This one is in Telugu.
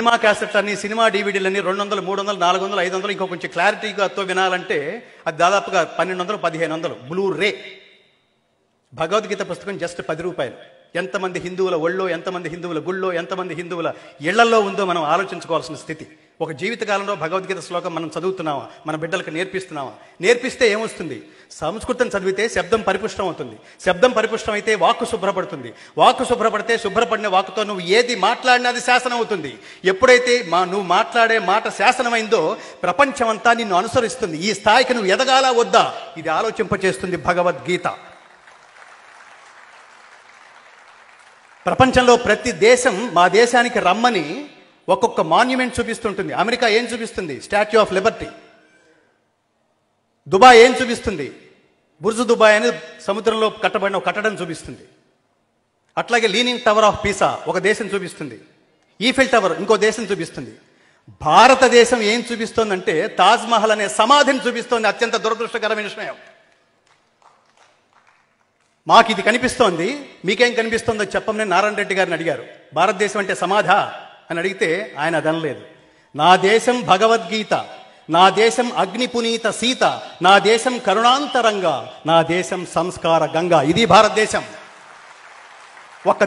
సినిమా క్యాసెట్లని, సినిమా డివిడీలని 200, 300, 400, 500 ఇంకో కొంచెం క్లారిటీగా వినాలంటే అది దాదాపుగా 1200, 1500 బ్లూ రే. భగవద్గీత పుస్తకం జస్ట్ 10 రూపాయలు. ఎంతమంది హిందువుల ఒళ్ళో, ఎంతమంది హిందువుల గుళ్ళో, ఎంతమంది హిందువుల ఇళ్లలో ఉందో మనం ఆలోచించుకోవాల్సిన స్థితి. ఒక జీవితకాలంలో భగవద్గీత శ్లోకం మనం చదువుతున్నామా, మన బిడ్డలకు నేర్పిస్తున్నామా? నేర్పిస్తే ఏమొస్తుంది? సంస్కృతం చదివితే శబ్దం పరిపుష్టం అవుతుంది. శబ్దం పరిపుష్టం అయితే వాక్కు శుభ్రపడుతుంది. వాక్కు శుభ్రపడితే శుభ్రపడిన వాక్కుతో నువ్వు ఏది మాట్లాడినా అది శాసనం అవుతుంది. ఎప్పుడైతే నువ్వు మాట్లాడే మాట శాసనమైందో ప్రపంచమంతా నిన్ను అనుసరిస్తుంది. ఈ స్థాయికి నువ్వు ఎదగాలా వద్దా, ఇది ఆలోచింపచేస్తుంది భగవద్గీత. ప్రపంచంలో ప్రతి దేశం మా దేశానికి రమ్మని ఒక్కొక్క మాన్యుమెంట్ చూపిస్తుంటుంది. అమెరికా ఏం చూపిస్తుంది? Statue of Liberty. దుబాయ్ ఏం చూపిస్తుంది? బుర్జు దుబాయ్ అని సముద్రంలో కట్టబడిన ఒక కట్టడం చూపిస్తుంది. అట్లాగే లీనింగ్ టవర్ ఆఫ్ పీసా ఒక దేశం చూపిస్తుంది. ఈఫెల్ టవర్ ఇంకో దేశం చూపిస్తుంది. భారతదేశం ఏం చూపిస్తోందంటే తాజ్మహల్ అనే సమాధిని చూపిస్తోంది. అత్యంత దురదృష్టకరమైన విషయం. మాకు ఇది కనిపిస్తోంది, మీకేం కనిపిస్తోందో చెప్పమని నారాయణ రెడ్డి గారిని అడిగారు. భారతదేశం అంటే సమాధా అని అడిగితే ఆయన అదనలేదు. నా దేశం భగవద్గీత, నా దేశం అగ్ని పునీత సీత, నా దేశం కరుణాంతరంగా, నా దేశం సంస్కార గంగా. ఇది భారతదేశం. ఒక్క